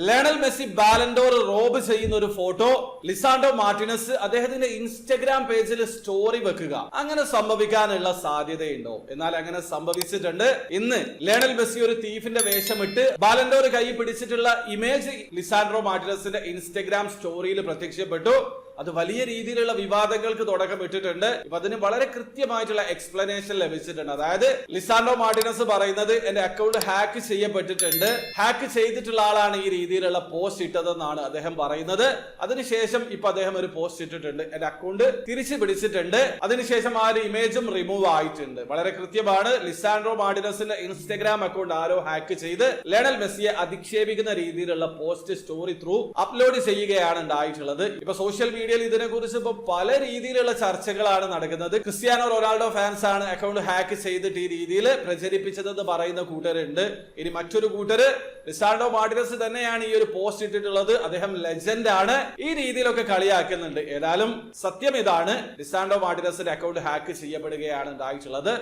Lionel Messi Ballon d'Or Rob ചെയ്യുന്ന ഒരു photo ലിസാൻഡോ Martinez അദ്ദേഹത്തിന്റെ ഇൻസ്റ്റഗ്രാം പേജിൽ സ്റ്റോറി വെക്കുക. അങ്ങനെ സംഭവിക്കാനുള്ള സാധ്യതയുണ്ടോ? എന്നാൽ അങ്ങനെ സംഭവിച്ചിട്ടുണ്ട്. ഇന്ന് ലയണൽ മെസ്സി ഒരു തീഫിന്റെ വേഷമിട്ട് ബാലൻഡോർ കൈ പിടിച്ചിട്ടുള്ള ഇമേജ് ലിസാൻഡ്രോ മാർട്ടിനസിന്റെ ഇൻസ്റ്റഗ്രാം സ്റ്റോറിയിൽ പ്രത്യക്ഷപ്പെട്ടു. അത് വലിയ രീതിയിലുള്ള വിവാദങ്ങൾക്ക് തുടക്കമിട്ടിട്ടുണ്ട്. ഇപ്പൊ അതിന് വളരെ കൃത്യമായിട്ടുള്ള എക്സ്പ്ലനേഷൻ ലഭിച്ചിട്ടുണ്ട്. അതായത് ലിസാൻഡ്രോ മാർട്ടിനസ് പറയുന്നത് എന്റെ അക്കൗണ്ട് ഹാക്ക് ചെയ്യപ്പെട്ടിട്ടുണ്ട്, ഹാക്ക് ചെയ്തിട്ടുള്ള ആളാണ് ഈ രീതിയിലുള്ള പോസ്റ്റ് ഇട്ടതെന്നാണ് അദ്ദേഹം പറയുന്നത്. അതിനുശേഷം ഇപ്പൊ അദ്ദേഹം ഒരു പോസ്റ്റ് ഇട്ടിട്ടുണ്ട്, എന്റെ അക്കൗണ്ട് തിരിച്ചു പിടിച്ചിട്ടുണ്ട്. അതിനുശേഷം ആ ഒരു ഇമേജും റിമൂവ് ആയിട്ടുണ്ട്. വളരെ കൃത്യമാണ്. ലിസാൻഡ്രോ മാർട്ടിനസിന്റെ ഇൻസ്റ്റഗ്രാം അക്കൗണ്ട് ആരോ ഹാക്ക് ചെയ്ത് ലയണൽ മെസ്സിയെ അധിക്ഷേപിക്കുന്ന രീതിയിലുള്ള പോസ്റ്റ് സ്റ്റോറി ത്രൂ അപ്ലോഡ് ചെയ്യുകയാണ് ഉണ്ടായിട്ടുള്ളത്. ഇപ്പൊ സോഷ്യൽ മീഡിയയിൽ ഇതിനെ കുറിച്ച് ഇപ്പൊ പല രീതിയിലുള്ള ചർച്ചകളാണ് നടക്കുന്നത്. ക്രിസ്ത്യാനോ റൊണാൾഡോ ഫാൻസ് ആണ് അക്കൗണ്ട് ഹാക്ക് ചെയ്തിട്ട് ഈ രീതിയിൽ പ്രചരിപ്പിച്ചതെന്ന് പറയുന്ന കൂട്ടരുണ്ട്. ഇനി മറ്റൊരു കൂട്ടര് ലിസാൻഡ്രോ മാർട്ടിനസ് തന്നെയാണ് ഈ ഒരു പോസ്റ്റ് ഇട്ടിട്ടുള്ളത്, അദ്ദേഹം ലെജൻഡ് ആണ്, ഈ രീതിയിലൊക്കെ കളിയാക്കുന്നുണ്ട്. ഏതായാലും സത്യം ഇതാണ്, ലിസാൻഡ്രോ മാർട്ടിനസിന്റെ അക്കൗണ്ട് ഹാക്ക് ചെയ്യപ്പെടുകയാണ് ഉണ്ടായിട്ടുള്ളത്.